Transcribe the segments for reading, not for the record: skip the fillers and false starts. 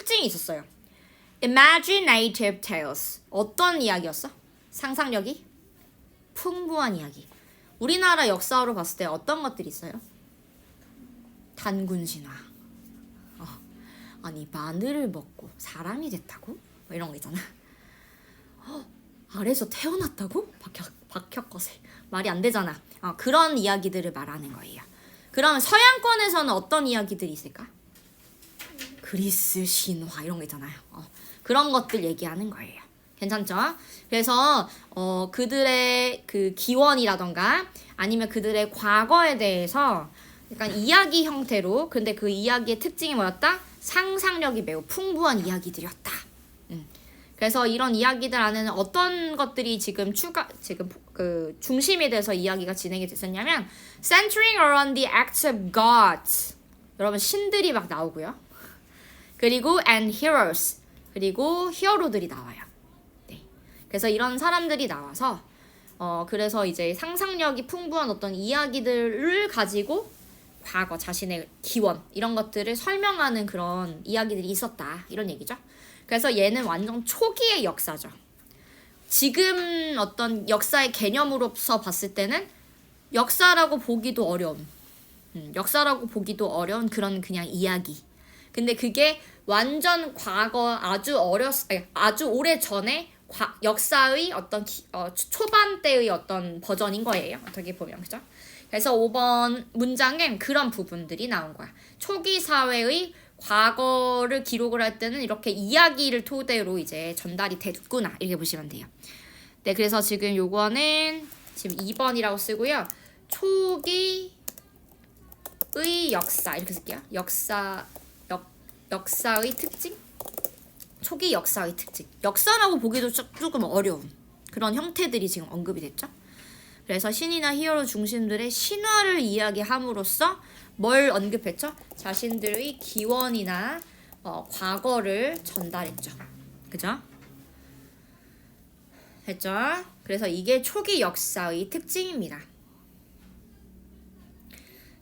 특징이 있었어요. Imaginative tales. 어떤 이야기였어? 상상력이 풍부한 이야기. 우리나라 역사로 봤을 때 어떤 것들이 있어요? 단군 신화. 아니 마늘을 먹고 사람이 됐다고? 뭐 이런 거 있잖아. 아래서 태어났다고? 박혁거세. 말이 안 되잖아. 그런 이야기들을 말하는 거예요. 그러면 서양권에서는 어떤 이야기들이 있을까? 그리스 신화 이런 거 있잖아요. 그런 것들 얘기하는 거예요. 괜찮죠? 그래서 그들의 그 기원이라던가 아니면 그들의 과거에 대해서 약간 이야기 형태로, 근데 그 이야기의 특징이 뭐였다? 상상력이 매우 풍부한 이야기들이었다. 그래서 이런 이야기들 안에는 어떤 것들이 지금 그 중심이 돼서 이야기가 진행이 됐었냐면 centering around the acts of gods. 여러분 신들이 막 나오고요. 그리고 and heroes. 그리고 히어로들이 나와요. 네. 그래서 이런 사람들이 나와서 그래서 이제 상상력이 풍부한 어떤 이야기들을 가지고 과거 자신의 기원 이런 것들을 설명하는 그런 이야기들이 있었다. 이런 얘기죠. 그래서 얘는 완전 초기의 역사죠. 지금 어떤 역사의 개념으로서 봤을 때는 역사라고 보기도 어려운 역사라고 보기도 어려운 그런 그냥 이야기. 근데 그게 완전 과거 아주 오래 전에 역사의 어떤 초반 때의 어떤 버전인 거예요. 어떻게 보면 그죠? 그래서 5번 문장엔 그런 부분들이 나온 거야. 초기 사회의 과거를 기록을 할 때는 이렇게 이야기를 토대로 이제 전달이 됐구나 이렇게 보시면 돼요. 네, 그래서 지금 요거는 지금 2번이라고 쓰고요. 초기의 역사 이렇게 쓸게요. 역사의 특징? 초기 역사의 특징. 역사라고 보기도 조금 어려운 그런 형태들이 지금 언급이 됐죠. 그래서 신이나 히어로 중심들의 신화를 이야기함으로써 뭘 언급했죠? 자신들의 기원이나 과거를 전달했죠. 그죠? 했죠? 그래서 이게 초기 역사의 특징입니다.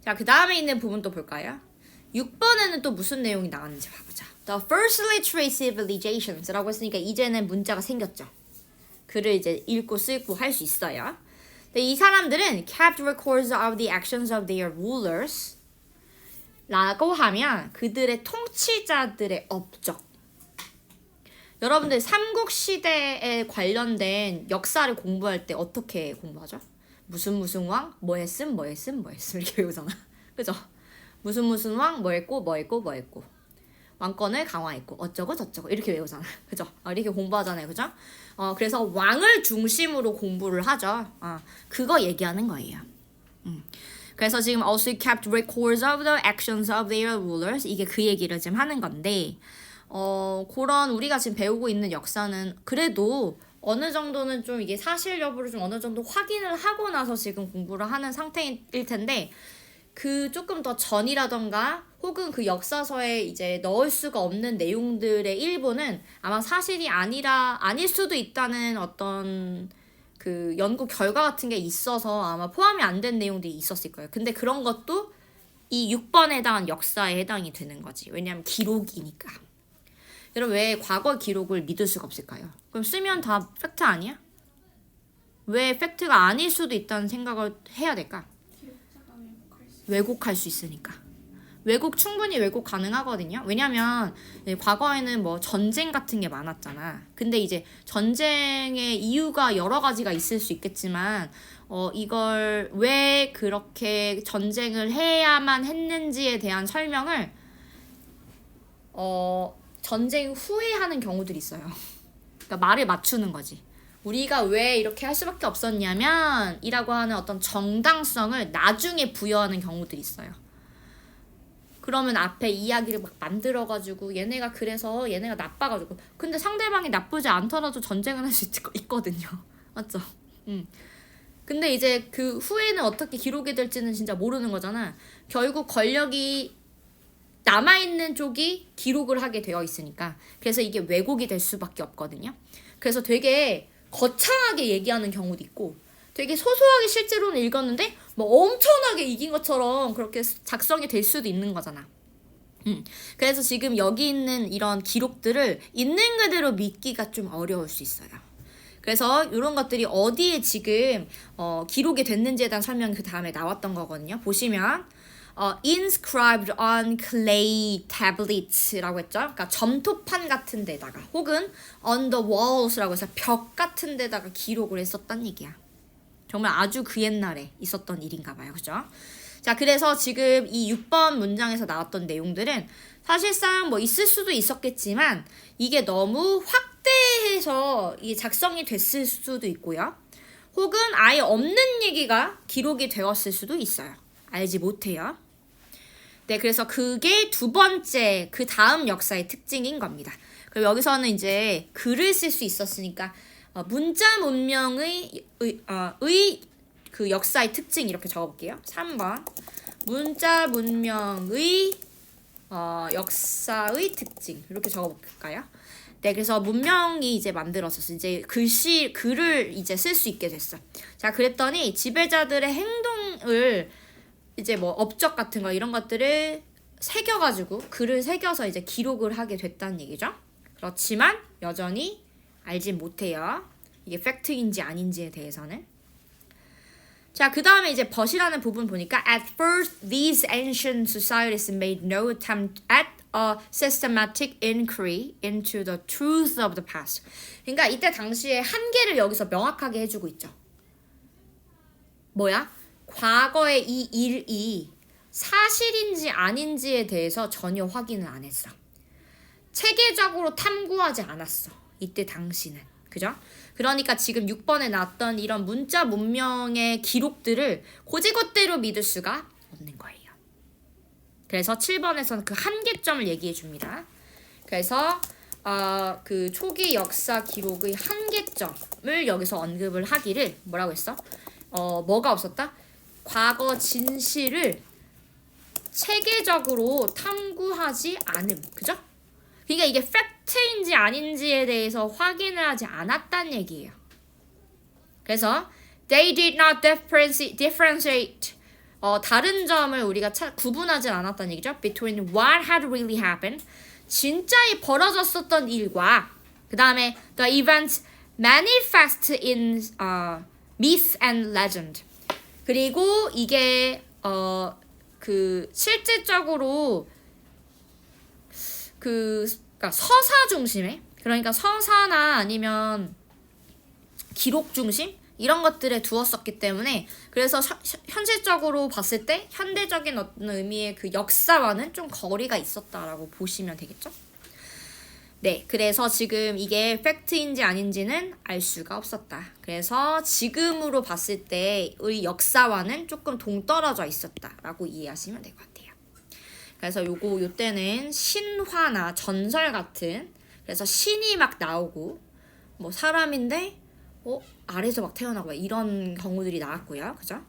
자, 그 다음에 있는 부분 또 볼까요? 6번에는 또 무슨 내용이 나왔는지 봐보자. The first literary civilizations 라고 했으니까 이제는 문자가 생겼죠. 글을 이제 읽고 쓰고 할 수 있어요. 근데 이 사람들은 kept records of the actions of their rulers 라고 하면 그들의 통치자들의 업적. 여러분들 삼국시대에 관련된 역사를 공부할 때 어떻게 공부하죠? 무슨 왕, 뭐 했음 이렇게 외우잖아. 그죠? 무슨 왕, 뭐 했고 왕권을 강화했고 어쩌고 저쩌고 이렇게 외우잖아. 그죠? 이렇게 공부하잖아요. 그죠? 그래서 왕을 중심으로 공부를 하죠. 그거 얘기하는 거예요. 그래서 지금 also kept records of the actions of their rulers 이게 그 얘기를 지금 하는 건데 그런 우리가 지금 배우고 있는 역사는 그래도 어느 정도는 좀 이게 사실 여부를 좀 어느 정도 확인을 하고 나서 지금 공부를 하는 상태일 텐데 그 조금 더 전이라던가 혹은 그 역사서에 이제 넣을 수가 없는 내용들의 일부는 아마 사실이 아닐 수도 있다는 어떤 그 연구 결과 같은 게 있어서 아마 포함이 안 된 내용들이 있었을 거예요. 근데 그런 것도 이 6번에 해당한 역사에 해당이 되는 거지. 왜냐하면 기록이니까. 여러분 왜 과거 기록을 믿을 수가 없을까요? 그럼 쓰면 다 팩트 아니야? 왜 팩트가 아닐 수도 있다는 생각을 해야 될까? 왜곡할 수 있으니까. 충분히 왜곡 가능하거든요. 왜냐면 과거에는 뭐 전쟁 같은 게 많았잖아. 근데 이제 전쟁의 이유가 여러 가지가 있을 수 있겠지만 이걸 왜 그렇게 전쟁을 해야만 했는지에 대한 설명을 전쟁 후에 하는 경우들이 있어요. 그러니까 말을 맞추는 거지. 우리가 왜 이렇게 할 수밖에 없었냐면 이라고 하는 어떤 정당성을 나중에 부여하는 경우들이 있어요. 그러면 앞에 이야기를 막 만들어가지고 얘네가 그래서 얘네가 나빠가지고 근데 상대방이 나쁘지 않더라도 전쟁은 할 수 있거든요. 맞죠? 근데 이제 그 후에는 어떻게 기록이 될지는 진짜 모르는 거잖아. 결국 권력이 남아있는 쪽이 기록을 하게 되어 있으니까. 그래서 이게 왜곡이 될 수밖에 없거든요. 그래서 되게 거창하게 얘기하는 경우도 있고 되게 소소하게 실제로는 읽었는데 뭐 엄청나게 이긴 것처럼 그렇게 작성이 될 수도 있는 거잖아. 그래서 지금 여기 있는 이런 기록들을 있는 그대로 믿기가 좀 어려울 수 있어요. 그래서 이런 것들이 어디에 지금 기록이 됐는지에 대한 설명이 그 다음에 나왔던 거거든요. 보시면 inscribed on clay tablets라고 했죠. 그러니까 점토판 같은 데다가 혹은 on the walls라고 해서 벽 같은 데다가 기록을 했었단 얘기야. 정말 아주 그 옛날에 있었던 일인가 봐요. 그죠? 자, 그래서 지금 이 6번 문장에서 나왔던 내용들은 사실상 뭐 있을 수도 있었겠지만 이게 너무 확대해서 이 작성이 됐을 수도 있고요. 혹은 아예 없는 얘기가 기록이 되었을 수도 있어요. 알지 못해요. 네, 그래서 그게 두 번째 그 다음 역사의 특징인 겁니다. 그리고 여기서는 이제 글을 쓸 수 있었으니까 문자 문명의 그 역사의 특징 이렇게 적어볼게요. 3번 문자 문명의 역사의 특징 이렇게 적어볼까요? 네, 그래서 문명이 이제 만들어졌어. 이제 글을 이제 쓸 수 있게 됐어. 자, 그랬더니 지배자들의 행동을 이제 뭐 업적 같은 거 이런 것들을 새겨가지고 글을 새겨서 이제 기록을 하게 됐다는 얘기죠. 그렇지만 여전히 알지 못해요. 이게 팩트인지 아닌지에 대해서는. 자, 그 다음에 이제 but이라는 부분 보니까 at first these ancient societies made no attempt at a systematic inquiry into the truth of the past. 그러니까 이때 당시에 한계를 여기서 명확하게 해주고 있죠. 뭐야? 과거의 이 일이 사실인지 아닌지에 대해서 전혀 확인을 안 했어. 체계적으로 탐구하지 않았어. 이때 당시는. 그죠? 그러니까 지금 6번에 나왔던 이런 문자 문명의 기록들을 고지것대로 믿을 수가 없는 거예요. 그래서 7번에서는 그 한계점을 얘기해 줍니다. 그래서 그 초기 역사 기록의 한계점을 여기서 언급을 하기를 뭐라고 했어? 뭐가 없었다? 과거 진실을 체계적으로 탐구하지 않음. 그죠? 그러니까 이게 팩트인지 아닌지에 대해서 확인을 하지 않았다는 얘기예요. 그래서 they did not differentiate 다른 점을 우리가 구분하지 않았다는 얘기죠. between what had really happened 진짜 벌어졌었던 일과 그 다음에 the events manifest in myth and legend 그리고 이게 그 실질적으로 그러니까 서사 중심의 그러니까 서사나 아니면 기록 중심 이런 것들에 두었었기 때문에 그래서 현실적으로 봤을 때 현대적인 어떤 의미의 그 역사와는 좀 거리가 있었다라고 보시면 되겠죠? 네, 그래서 지금 이게 팩트인지 아닌지는 알 수가 없었다. 그래서 지금으로 봤을 때의 역사와는 조금 동떨어져 있었다라고 이해하시면 될 것 같아요. 그래서 요때는 신화나 전설 같은 그래서 신이 막 나오고 뭐 사람인데 아래에서 막 태어나고 이런 경우들이 나왔고요. 그죠?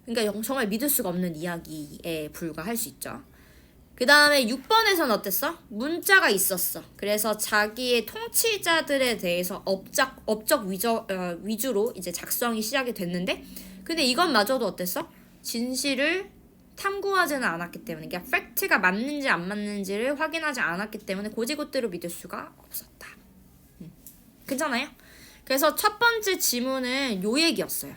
그러니까 정말 믿을 수가 없는 이야기에 불과할 수 있죠. 그 다음에 6번에서는 어땠어? 문자가 있었어. 그래서 자기의 통치자들에 대해서 업적 위주로 이제 작성이 시작이 됐는데 근데 이것마저도 어땠어? 진실을 탐구하지는 않았기 때문에 그러니까 팩트가 맞는지 안 맞는지를 확인하지 않았기 때문에 고지고대로 믿을 수가 없었다. 괜찮아요? 그래서 첫 번째 지문은 요 얘기였어요.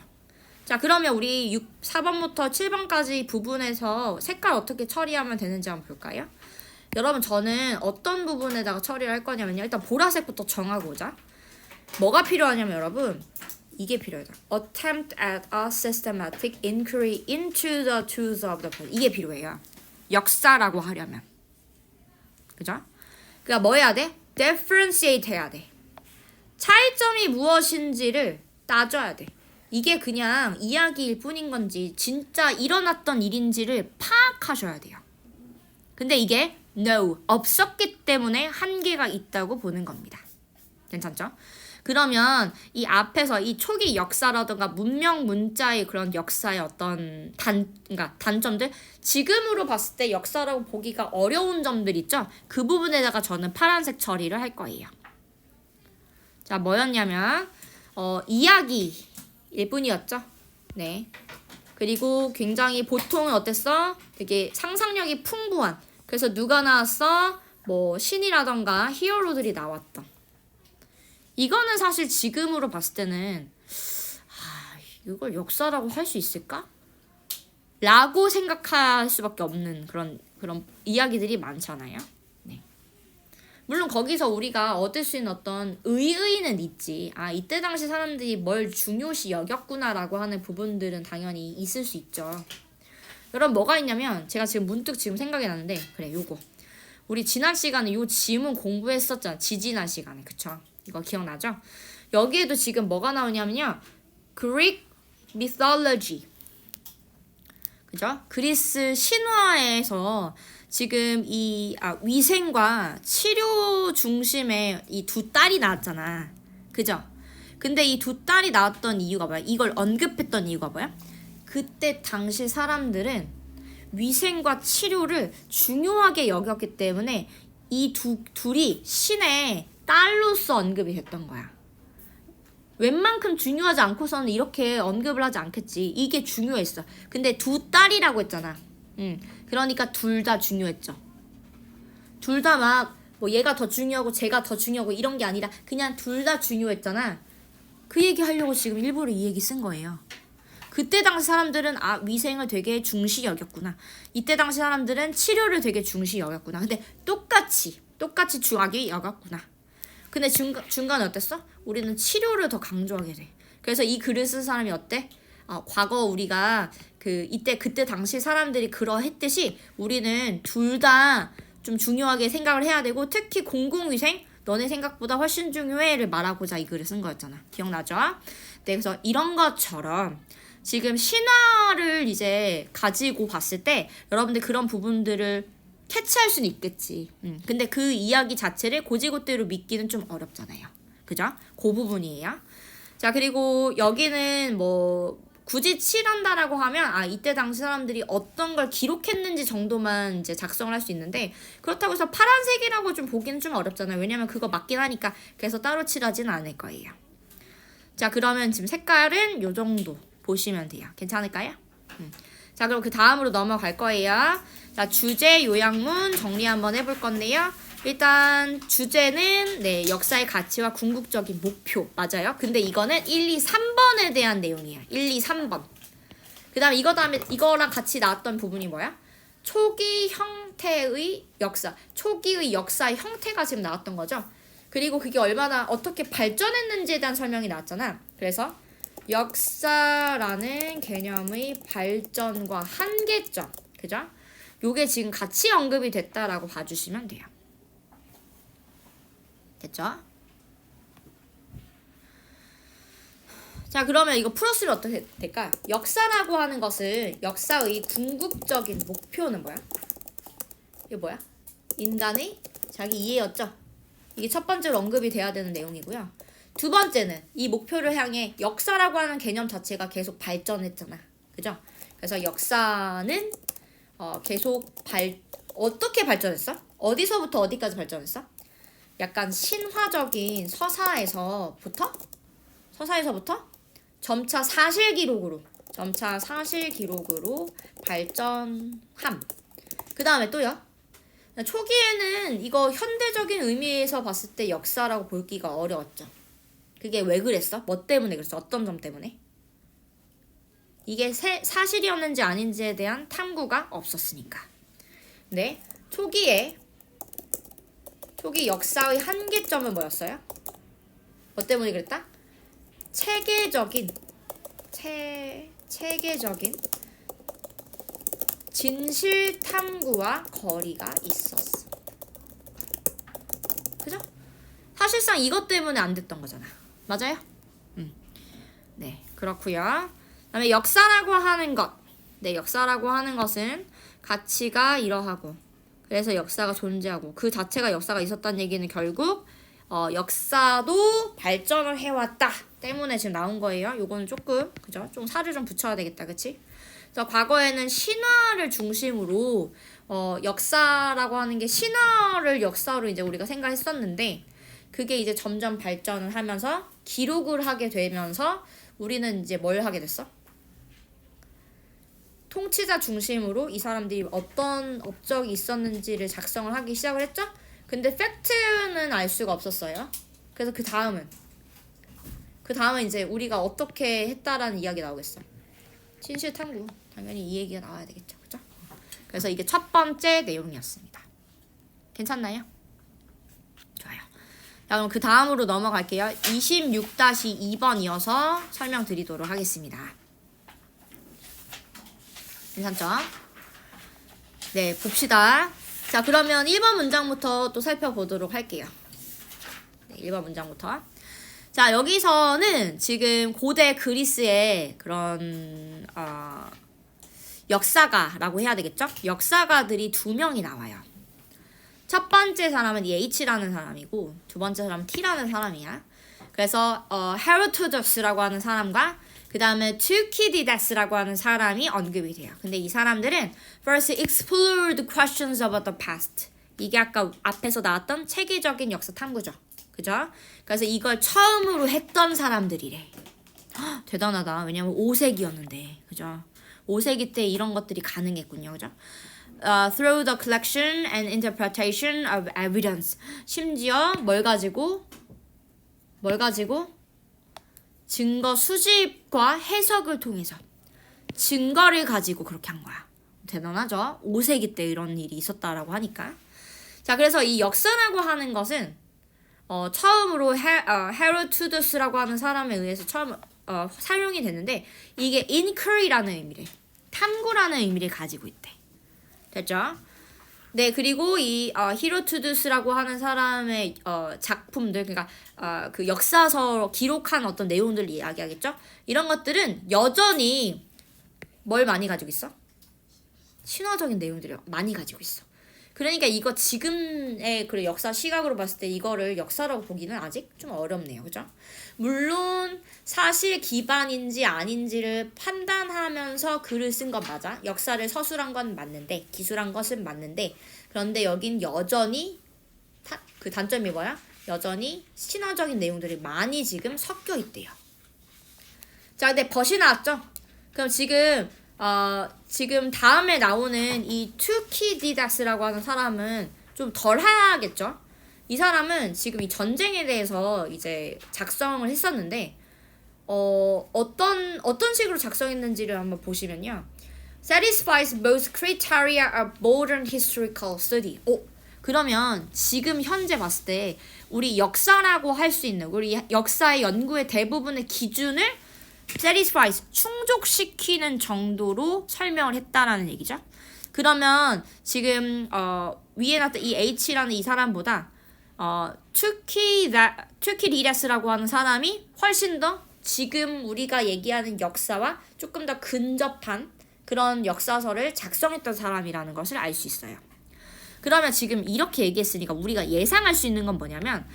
자, 그러면 우리 4번부터 7번까지 부분에서 색깔 어떻게 처리하면 되는지 한번 볼까요? 여러분 저는 어떤 부분에다가 처리를 할 거냐면요. 일단 보라색부터 정하고자. 뭐가 필요하냐면 여러분 이게 필요하다. Attempt at a systematic inquiry into the truth of the past. 이게 필요해요. 역사라고 하려면. 그죠? 그러니까 뭐 해야 돼? Differentiate 해야 돼. 차이점이 무엇인지를 따져야 돼. 이게 그냥 이야기일 뿐인 건지 진짜 일어났던 일인지를 파악하셔야 돼요. 근데 이게 no, 없었기 때문에 한계가 있다고 보는 겁니다. 괜찮죠? 그러면 이 앞에서 이 초기 역사라든가 문명 문자의 그런 역사의 어떤 그러니까 단점들 지금으로 봤을 때 역사라고 보기가 어려운 점들 있죠? 그 부분에다가 저는 파란색 처리를 할 거예요. 자, 뭐였냐면 이야기일 뿐이었죠. 네. 그리고 굉장히 보통은 어땠어? 되게 상상력이 풍부한 그래서 누가 나왔어? 뭐 신이라던가 히어로들이 나왔던. 이거는 사실 지금으로 봤을 때는 이걸 역사라고 할 수 있을까? 라고 생각할 수밖에 없는 그런 이야기들이 많잖아요. 네. 물론 거기서 우리가 얻을 수 있는 어떤 의의는 있지. 이때 당시 사람들이 뭘 중요시 여겼구나라고 하는 부분들은 당연히 있을 수 있죠. 여러분 뭐가 있냐면 제가 지금 문득 생각이 나는데 그래 요거. 우리 지난 시간에 요 지문 공부했었잖아. 지지난 시간에. 그쵸? 이거 기억나죠? 여기에도 지금 뭐가 나오냐면요. Greek mythology. 그죠? 그리스 신화에서 지금 위생과 치료 중심의 이 두 딸이 나왔잖아. 그죠? 근데 이 두 딸이 나왔던 이유가 뭐야? 이걸 언급했던 이유가 뭐야? 그때 당시 사람들은 위생과 치료를 중요하게 여겼기 때문에 이 둘이 신의 딸로서 언급이 됐던 거야. 웬만큼 중요하지 않고서는 이렇게 언급을 하지 않겠지. 이게 중요했어. 근데 두 딸이라고 했잖아. 그러니까 둘 다 중요했죠. 둘 다 막 뭐 얘가 더 중요하고 쟤가 더 중요하고 이런 게 아니라 그냥 둘 다 중요했잖아. 그 얘기 하려고 지금 일부러 이 얘기 쓴 거예요. 그때 당시 사람들은 위생을 되게 중시 여겼구나. 이때 당시 사람들은 치료를 되게 중시 여겼구나. 근데 똑같이 중하게 여겼구나. 근데 중간에 어땠어? 우리는 치료를 더 강조하게 돼. 그래서 이 글을 쓴 사람이 어때? 과거 우리가 그때 당시 사람들이 그러했듯이 우리는 둘 다 좀 중요하게 생각을 해야 되고 특히 공공위생 너네 생각보다 훨씬 중요해를 말하고자 이 글을 쓴 거였잖아. 기억나죠? 네, 그래서 이런 것처럼 지금 신화를 이제 가지고 봤을 때 여러분들 그런 부분들을 캐치할 수는 있겠지. 근데 그 이야기 자체를 고지고대로 믿기는 좀 어렵잖아요. 그죠? 그 부분이에요. 자, 그리고 여기는 뭐 굳이 칠한다라고 하면 이때 당시 사람들이 어떤 걸 기록했는지 정도만 이제 작성을 할 수 있는데 그렇다고 해서 파란색이라고 좀 보기는 좀 어렵잖아요. 왜냐면 그거 맞긴 하니까 그래서 따로 칠하지는 않을 거예요. 자, 그러면 지금 색깔은 요 정도 보시면 돼요. 괜찮을까요? 자, 그럼 그 다음으로 넘어갈 거예요. 자, 주제 요약문 정리 한번 해볼 건데요. 일단 주제는 역사의 가치와 궁극적인 목표 맞아요. 근데 이거는 1, 2, 3번에 대한 내용이에요. 1, 2, 3번. 그 다음에 이거랑 같이 나왔던 부분이 뭐야? 초기 형태의 역사. 초기의 역사의 형태가 지금 나왔던 거죠. 그리고 그게 어떻게 발전했는지에 대한 설명이 나왔잖아. 그래서 역사라는 개념의 발전과 한계점. 그죠? 요게 지금 같이 언급이 됐다라고 봐주시면 돼요. 됐죠? 자, 그러면 이거 풀었으면 어떻게 될까요? 역사라고 하는 것을 역사의 궁극적인 목표는 뭐야? 이게 뭐야? 인간의 자기 이해였죠? 이게 첫 번째로 언급이 돼야 되는 내용이고요. 두 번째는 이 목표를 향해 역사라고 하는 개념 자체가 계속 발전했잖아. 그죠? 그래서 역사는 계속 어떻게 발전했어? 어디서부터 어디까지 발전했어? 약간 신화적인 서사에서부터 점차 사실 기록으로 발전함. 그 다음에 또요. 초기에는 이거 현대적인 의미에서 봤을 때 역사라고 보기가 어려웠죠. 그게 왜 그랬어? 뭐 때문에 그랬어? 어떤 점 때문에? 이게 사실이었는지 아닌지에 대한 탐구가 없었으니까. 네, 초기 역사의 한계점은 뭐였어요? 뭐 때문에 그랬다? 체계적인 진실 탐구와 거리가 있었어. 그죠? 사실상 이것 때문에 안 됐던 거잖아. 맞아요? 네, 그렇고요. 그다음에 역사라고 하는 것. 네, 역사라고 하는 것은 가치가 이러하고 그래서 역사가 존재하고 그 자체가 역사가 있었다는 얘기는 결국 역사도 발전을 해왔다 때문에 지금 나온 거예요. 요거는 조금 그죠? 좀 살을 좀 붙여야 되겠다, 그치? 그래서 과거에는 신화를 중심으로 역사라고 하는 게 신화를 역사로 이제 우리가 생각했었는데 그게 이제 점점 발전을 하면서 기록을 하게 되면서 우리는 이제 뭘 하게 됐어? 통치자 중심으로 이 사람들이 어떤 업적이 있었는지를 작성을 하기 시작을 했죠. 근데 팩트는 알 수가 없었어요. 그래서 그 다음은 이제 우리가 어떻게 했다라는 이야기 나오겠어. 진실 탐구. 당연히 이 얘기가 나와야 되겠죠. 그죠? 그래서 이게 첫 번째 내용이었습니다. 괜찮나요? 좋아요. 자, 그럼 그 다음으로 넘어갈게요. 26-2번 이어서 설명드리도록 하겠습니다. 괜찮죠? 네, 봅시다. 자, 그러면 1번 문장부터 또 살펴보도록 할게요. 네, 1번 문장부터. 자, 여기서는 지금 고대 그리스의 그런 역사가라고 해야 되겠죠? 역사가들이 2명이 나와요. 첫 번째 사람은 이 H라는 사람이고 두 번째 사람은 T라는 사람이야. 그래서 헤로도토스라고 하는 사람과 그 다음에 투키디데스라고 하는 사람이 언급이 돼요. 근데 이 사람들은 first explored questions about the past. 이게 아까 앞에서 나왔던 체계적인 역사 탐구죠. 그죠? 그래서 이걸 처음으로 했던 사람들이래. 헉, 대단하다. 왜냐면 5세기였는데. 그죠? 5세기 때 이런 것들이 가능했군요. 그죠? Through the collection and interpretation of evidence. 심지어 뭘 가지고? 증거 수집과 해석을 통해서 증거를 가지고 그렇게 한 거야. 대단하죠? 5세기 때 이런 일이 있었다라고 하니까. 자, 그래서 이 역사라고 하는 것은 처음으로 헤로도토스라고 하는 사람에 의해서 처음 사용이 됐는데 이게 inquiry라는 의미를, 탐구라는 의미를 가지고 있대. 됐죠? 네, 그리고 이 히로투두스라고 하는 사람의 작품들, 그러니까 그 역사서 기록한 어떤 내용들을 이야기하겠죠? 이런 것들은 여전히 뭘 많이 가지고 있어? 신화적인 내용들을 많이 가지고 있어. 그러니까 이거 지금의 그 역사 시각으로 봤을 때 이거를 역사라고 보기는 아직 좀 어렵네요. 그죠? 물론 사실 기반인지 아닌지를 판단하면서 글을 쓴 건 맞아. 역사를 서술한 건 맞는데, 기술한 것은 맞는데, 그런데 여긴 여전히 그 단점이 뭐야? 여전히 신화적인 내용들이 많이 지금 섞여 있대요. 자, 근데 벗이 나왔죠? 그럼 지금 다음에 나오는 이 투키디다스라고 하는 사람은 좀 덜 하겠죠? 이 사람은 지금 이 전쟁에 대해서 이제 작성을 했었는데 어떤 식으로 작성했는지를 한번 보시면요. Satisfies both criteria of modern historical study. 그러면 지금 현재 봤을 때 우리 역사라고 할 수 있는 우리 역사의 연구의 대부분의 기준을 satisfies, 충족시키는 정도로 설명을 했다라는 얘기죠. 그러면 지금 위에 나왔던 이 H라는 이 사람보다 투키디다스라고 하는 사람이 훨씬 더 지금 우리가 얘기하는 역사와 조금 더 근접한 그런 역사서를 작성했던 사람이라는 것을 알 수 있어요. 그러면 지금 이렇게 얘기했으니까 우리가 예상할 수 있는 건 뭐냐면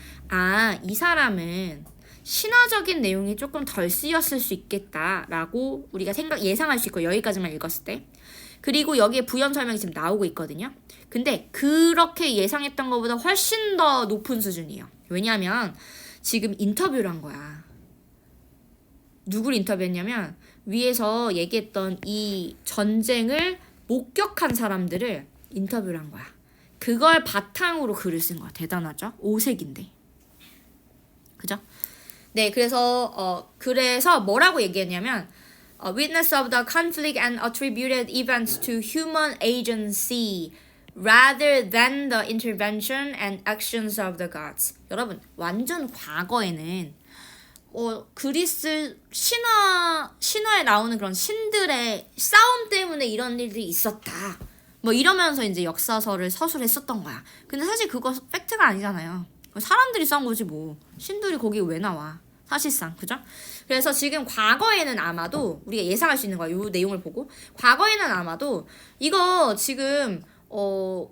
이 사람은 신화적인 내용이 조금 덜 쓰였을 수 있겠다라고 우리가 예상할 수 있고 여기까지만 읽었을 때. 그리고 여기에 부연 설명이 지금 나오고 있거든요. 근데 그렇게 예상했던 것보다 훨씬 더 높은 수준이에요. 왜냐하면 지금 인터뷰를 한 거야. 누구를 인터뷰했냐면 위에서 얘기했던 이 전쟁을 목격한 사람들을 인터뷰를 한 거야. 그걸 바탕으로 글을 쓴 거야. 대단하죠? 5세기인데. 그죠? 네, 그래서 뭐라고 얘기했냐면 witness of the conflict and attributed events to human agency rather than the intervention and actions of the gods. 여러분, 완전 과거에는 그리스 신화에 나오는 그런 신들의 싸움 때문에 이런 일들이 있었다. 뭐 이러면서 이제 역사서를 서술했었던 거야. 근데 사실 그거 팩트가 아니잖아요. 사람들이 싸운 거지 뭐. 신들이 거기 왜 나와? 사실상. 그죠? 그래서 지금 과거에는 아마도 우리가 예상할 수 있는 거야. 이 내용을 보고. 과거에는 아마도 이거 지금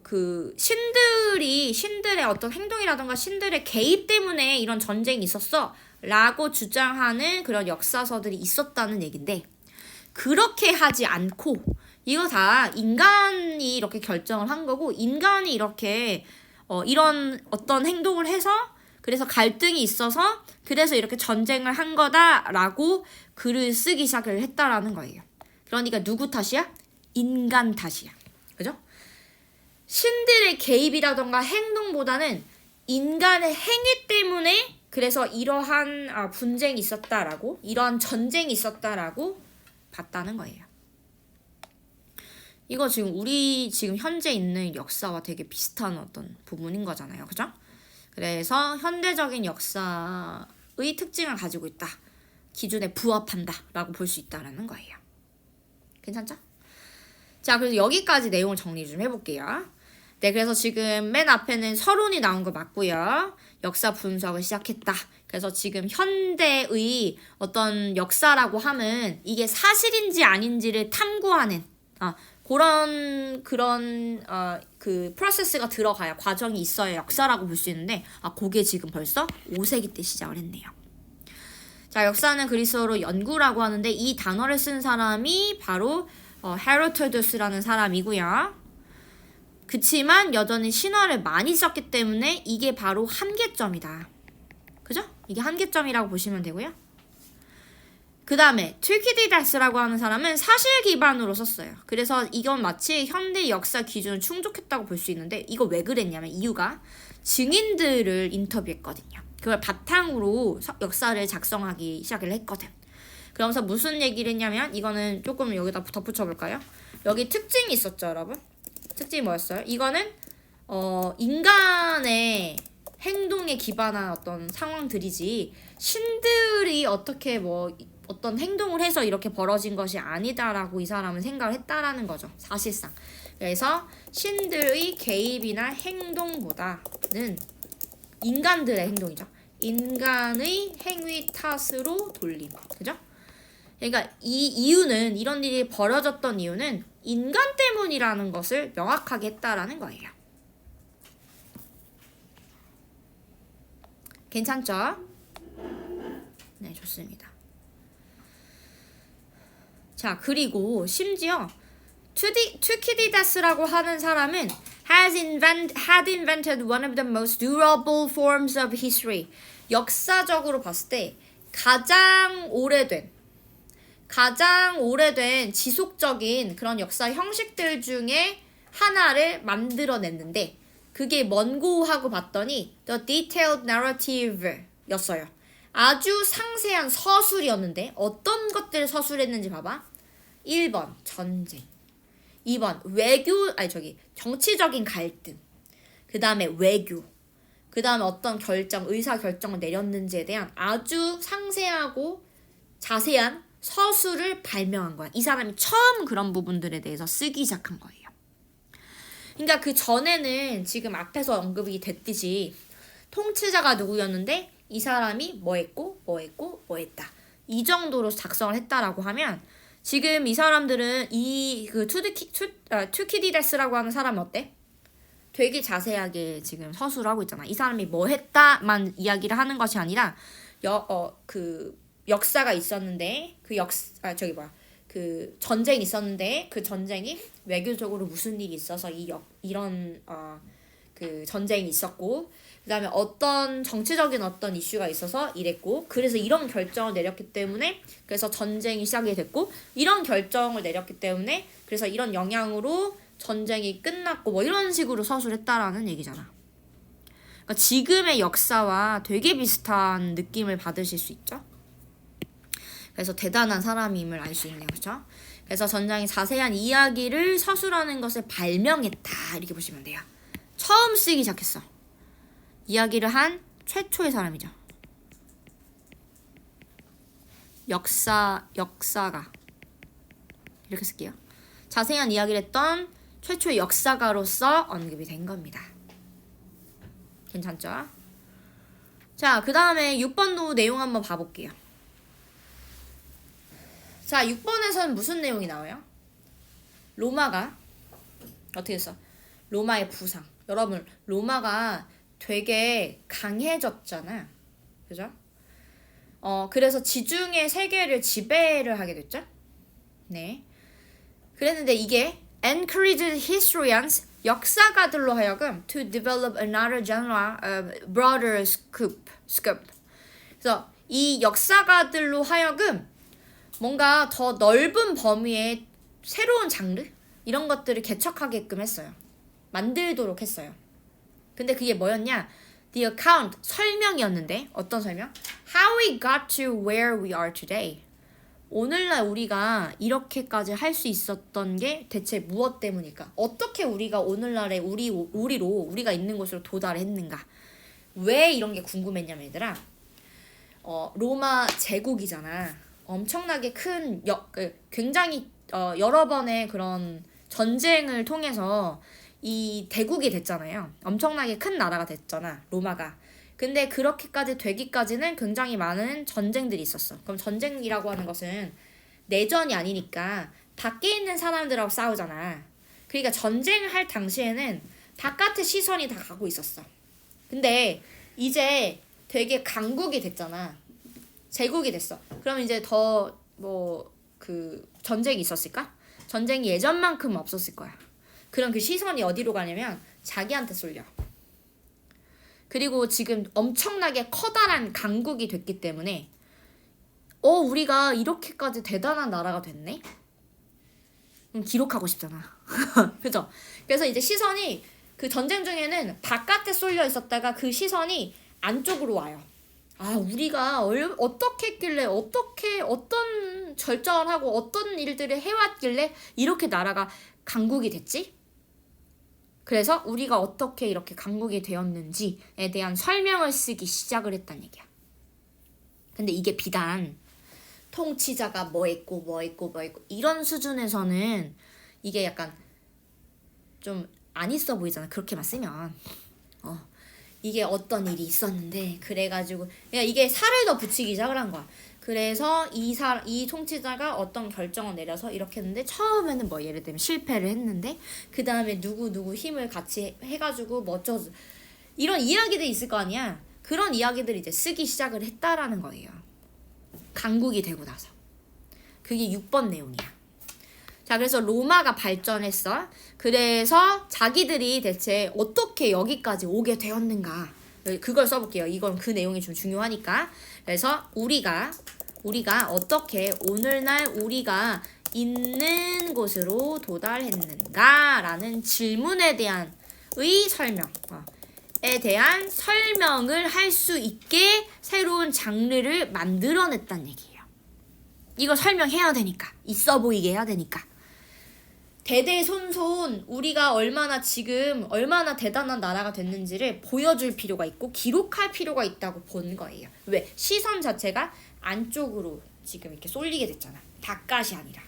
그 신들의 어떤 행동이라던가 신들의 개입 때문에 이런 전쟁이 있었어 라고 주장하는 그런 역사서들이 있었다는 얘긴데 그렇게 하지 않고 이거 다 인간이 이렇게 결정을 한 거고 인간이 이렇게 이런 어떤 행동을 해서 그래서 갈등이 있어서 그래서 이렇게 전쟁을 한 거다라고 글을 쓰기 시작을 했다라는 거예요. 그러니까 누구 탓이야? 인간 탓이야. 그죠? 신들의 개입이라던가 행동보다는 인간의 행위 때문에 그래서 이러한 분쟁이 있었다라고, 이러한 전쟁이 있었다라고 봤다는 거예요. 이거 지금 우리 지금 현재 있는 역사와 되게 비슷한 어떤 부분인 거잖아요. 그죠? 그래서 현대적인 역사의 특징을 가지고 있다. 기준에 부합한다 라고 볼 수 있다라는 거예요. 괜찮죠? 자, 그래서 여기까지 내용을 정리 좀 해볼게요. 네, 그래서 지금 맨 앞에는 서론이 나온 거 맞고요. 역사 분석을 시작했다. 그래서 지금 현대의 어떤 역사라고 하면 이게 사실인지 아닌지를 탐구하는 그런 그 프로세스가 들어가야 과정이 있어야 역사라고 볼 수 있는데 그게 지금 벌써 5세기 때 시작을 했네요. 자, 역사는 그리스어로 연구라고 하는데 이 단어를 쓴 사람이 바로 헤로도투스라는 사람이고요. 그치만 여전히 신화를 많이 썼기 때문에 이게 바로 한계점이다. 그죠? 이게 한계점이라고 보시면 되고요. 그 다음에 튀키디다스라고 하는 사람은 사실 기반으로 썼어요. 그래서 이건 마치 현대 역사 기준을 충족했다고 볼 수 있는데 이거 왜 그랬냐면 이유가 증인들을 인터뷰했거든요. 그걸 바탕으로 역사를 작성하기 시작을 했거든. 그러면서 무슨 얘기를 했냐면 이거는 조금 여기다 덧붙여 볼까요? 여기 특징이 있었죠, 여러분? 특징이 뭐였어요? 이거는 인간의 행동에 기반한 어떤 상황들이지 신들이 어떻게 어떤 행동을 해서 이렇게 벌어진 것이 아니다라고 이 사람은 생각을 했다라는 거죠. 사실상. 그래서 신들의 개입이나 행동보다는 인간들의 행동이죠. 인간의 행위 탓으로 돌림. 그죠? 그러니까 이 이유는 이런 일이 벌어졌던 이유는 인간 때문이라는 것을 명확하게 했다라는 거예요. 괜찮죠? 네, 좋습니다. 자, 그리고 심지어 투키디다스라고 하는 사람은 had invented one of the most durable forms of history. 역사적으로 봤을 때 가장 오래된 지속적인 그런 역사 형식들 중에 하나를 만들어냈는데 그게 뭔고 하고 봤더니 The Detailed Narrative 였어요. 아주 상세한 서술이었는데 어떤 것들을 서술했는지 봐봐. 1번 전쟁, 2번 정치적인 갈등, 그 다음에 외교, 그 다음에 어떤 의사결정을 내렸는지에 대한 아주 상세하고 자세한 서술을 발명한 거야. 이 사람이 처음 그런 부분들에 대해서 쓰기 시작한 거예요. 그러니까 그 전에는 지금 앞에서 언급이 됐듯이 통치자가 누구였는데 이 사람이 뭐 했고 했다. 이 정도로 작성을 했다라고 하면 지금 이 사람들은 투키디데스라고 하는 사람은 어때? 되게 자세하게 지금 서술을 하고 있잖아. 이 사람이 뭐 했다만 이야기를 하는 것이 아니라 역사가 있었는데 그 전쟁이 있었는데 그 전쟁이 외교적으로 무슨 일이 있어서 이런 그 전쟁이 있었고 그다음에 어떤 정치적인 어떤 이슈가 있어서 이랬고 그래서 이런 결정을 내렸기 때문에 그래서 전쟁이 시작이 됐고 이런 결정을 내렸기 때문에 그래서 이런 영향으로 전쟁이 끝났고 뭐 이런 식으로 서술했다라는 얘기잖아. 그러니까 지금의 역사와 되게 비슷한 느낌을 받으실 수 있죠. 그래서 대단한 사람임을 알 수 있네요. 그렇죠? 그래서 전장의 자세한 이야기를 서술하는 것을 발명했다. 이렇게 보시면 돼요. 처음 쓰기 시작했어. 이야기를 한 최초의 사람이죠. 역사가 이렇게 쓸게요. 자세한 이야기를 했던 최초의 역사가로서 언급이 된 겁니다. 괜찮죠? 자, 그 다음에 6번도 내용 한번 봐볼게요. 자, 6번에서는 무슨 내용이 나와요? 로마가 어떻게 했어? 로마의 부상. 여러분, 로마가 되게 강해졌잖아. 그죠? 그래서 지중해 세계를 지배를 하게 됐죠? 네. 그랬는데 이게 encouraged historians, 역사가들로 하여금 to develop another genre of broader scope. 그래서 이 역사가들로 하여금 뭔가 더 넓은 범위의 새로운 장르? 이런 것들을 개척하게끔 했어요. 만들도록 했어요. 근데 그게 뭐였냐? The account, 설명이었는데 어떤 설명? How we got to where we are today. 오늘날 우리가 이렇게까지 할 수 있었던 게 대체 무엇 때문일까? 어떻게 우리가 오늘날에 우리가 있는 곳으로 도달했는가? 왜 이런 게 궁금했냐면 얘들아, 로마 제국이잖아. 엄청나게 큰 굉장히 여러 번의 그런 전쟁을 통해서 이 대국이 됐잖아요. 엄청나게 큰 나라가 됐잖아, 로마가. 근데 그렇게까지 되기까지는 굉장히 많은 전쟁들이 있었어. 그럼 전쟁이라고 하는 것은 내전이 아니니까 밖에 있는 사람들하고 싸우잖아. 그러니까 전쟁을 할 당시에는 바깥의 시선이 다 가고 있었어. 근데 이제 되게 강국이 됐잖아. 제국이 됐어. 그럼 이제 더 전쟁이 있었을까? 전쟁이 예전만큼 없었을 거야. 그럼 그 시선이 어디로 가냐면 자기한테 쏠려. 그리고 지금 엄청나게 커다란 강국이 됐기 때문에 우리가 이렇게까지 대단한 나라가 됐네? 기록하고 싶잖아. 그죠? 그래서 이제 시선이 그 전쟁 중에는 바깥에 쏠려 있었다가 그 시선이 안쪽으로 와요. 우리가 어떻게 했길래 어떤 절정을 하고 어떤 일들을 해왔길래 이렇게 나라가 강국이 됐지? 그래서 우리가 어떻게 이렇게 강국이 되었는지에 대한 설명을 쓰기 시작을 했단 얘기야. 근데 이게 비단 통치자가 뭐 했고 이런 수준에서는 이게 약간 좀 안 있어 보이잖아. 그렇게만 쓰면. 이게 어떤 일이 있었는데 그래가지고 그냥 이게 살을 더 붙이기 시작을 한 거야. 그래서 이 통치자가 어떤 결정을 내려서 이렇게 했는데 처음에는 뭐 예를 들면 실패를 했는데 그 다음에 누구 힘을 같이 해가지고 멋져서 이런 이야기들이 있을 거 아니야. 그런 이야기들을 이제 쓰기 시작을 했다라는 거예요. 강국이 되고 나서. 그게 6번 내용이야. 자, 그래서 로마가 발전했어. 그래서 자기들이 대체 어떻게 여기까지 오게 되었는가. 그걸 써볼게요. 이건 그 내용이 좀 중요하니까. 그래서 우리가 어떻게 오늘날 우리가 있는 곳으로 도달했는가라는 질문에 대한 설명을 할 수 있게 새로운 장르를 만들어냈단 얘기예요. 이거 설명해야 되니까. 있어 보이게 해야 되니까. 대대손손 우리가 얼마나 대단한 나라가 됐는지를 보여줄 필요가 있고 기록할 필요가 있다고 본 거예요. 왜? 시선 자체가 안쪽으로 지금 이렇게 쏠리게 됐잖아. 바깥이 아니라.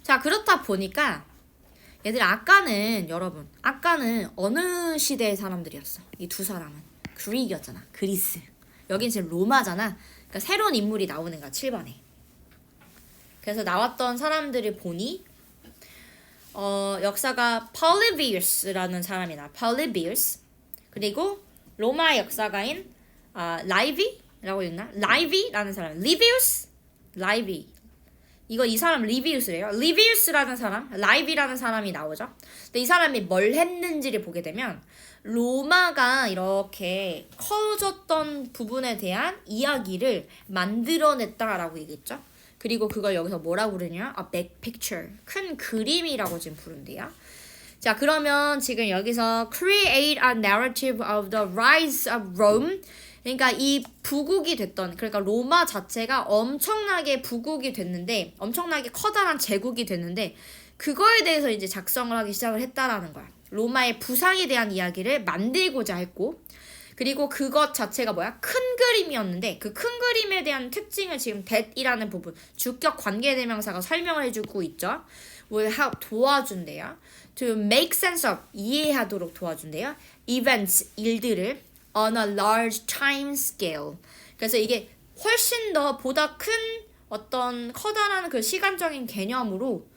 자, 그렇다 보니까 얘들 아까는 어느 시대의 사람들이었어? 이 두 사람은 그릭이었잖아. 그리스. 여긴 지금 로마잖아. 그러니까 새로운 인물이 나오는 거야. 7번에. 그래서 나왔던 사람들을 보니 역사가 폴리비우스라는 사람이 나와. 폴리비우스. 그리고 로마 역사가인 라이비라고 읽나? 라이비라는 사람. 라이비. 이 사람 리비우스래요. 리비우스라는 사람, 라이비라는 사람이 나오죠. 근데 이 사람이 뭘 했는지를 보게 되면 로마가 이렇게 커졌던 부분에 대한 이야기를 만들어냈다라고 얘기했죠. 그리고 그걸 여기서 뭐라고 부르냐? big picture. 큰 그림이라고 지금 부른대요. 자, 그러면 지금 여기서 create a narrative of the rise of Rome. 그러니까 이 부국이 됐던, 그러니까 로마 자체가 엄청나게 부국이 됐는데, 엄청나게 커다란 제국이 됐는데, 그거에 대해서 이제 작성을 하기 시작을 했다라는 거야. 로마의 부상에 대한 이야기를 만들고자 했고, 그리고 그것 자체가 큰 그림이었는데 그 큰 그림에 대한 특징을 지금 that이라는 부분, 주격 관계대명사가 설명을 해주고 있죠. will help 도와준대요. to make sense of 이해하도록 도와준대요. events 일들을 on a large time scale. 그래서 이게 훨씬 더 보다 큰 어떤 커다란 그 시간적인 개념으로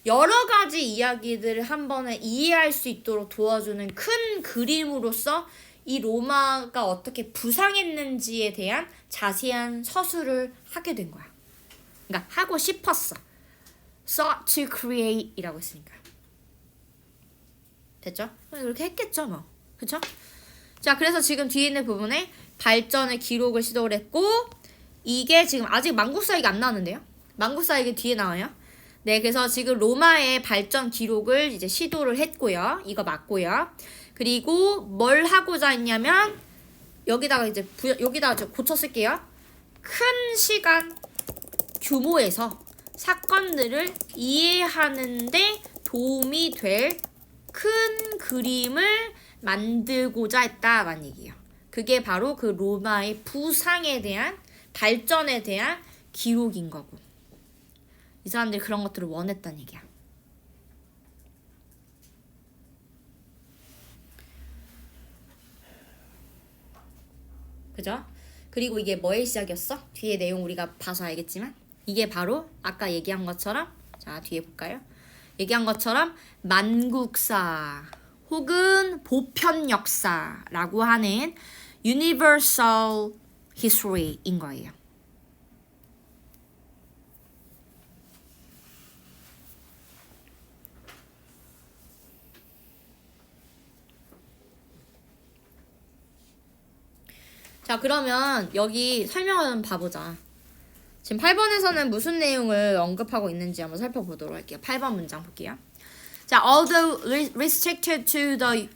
여러 가지 이야기들을 한 번에 이해할 수 있도록 도와주는 큰 그림으로서 이 로마가 어떻게 부상했는지에 대한 자세한 서술을 하게 된 거야. 그러니까 하고 싶었어. sought to create 이라고 했으니까. 됐죠? 이렇게 했겠죠 뭐. 그쵸? 자, 그래서 지금 뒤에 있는 부분에 발전의 기록을 시도를 했고, 이게 지금 아직 만국사이가 안 나왔는데요. 만국사 이게 뒤에 나와요. 네, 그래서 지금 로마의 발전 기록을 이제 시도를 했고요. 이거 맞고요. 그리고 뭘 하고자 했냐면 여기다가 이제 여기다가 고쳐 쓸게요. 큰 시간 규모에서 사건들을 이해하는데 도움이 될 큰 그림을 만들고자 했다라는 얘기예요. 그게 바로 그 로마의 부상에 대한 발전에 대한 기록인 거고. 이 사람들이 그런 것들을 원했다는 얘기야. 그죠? 그리고 이게 뭐의 시작이었어? 뒤에 내용 우리가 봐서 알겠지만 이게 바로 아까 얘기한 것처럼 자 뒤에 볼까요? 얘기한 것처럼 만국사 혹은 보편 역사라고 하는 universal history인 거예요. 자, 그러면 여기 설명을 좀 봐보자. 지금 8번에서는 무슨 내용을 언급하고 있는지 한번 살펴보도록 할게요. 8번 문장 볼게요. 자, although restricted to the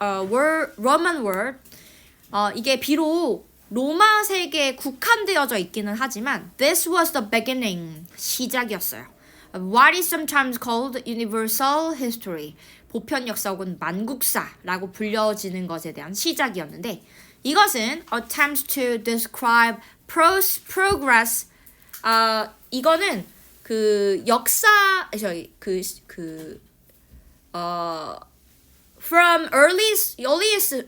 Roman world, 이게 비록 로마 세계에 국한되어져 있기는 하지만 this was the beginning, 시작이었어요. What is sometimes called universal history, 보편 역사 혹은 만국사라고 불려지는 것에 대한 시작이었는데 이것은 attempts to describe progress, 이거는 그 역사 from earliest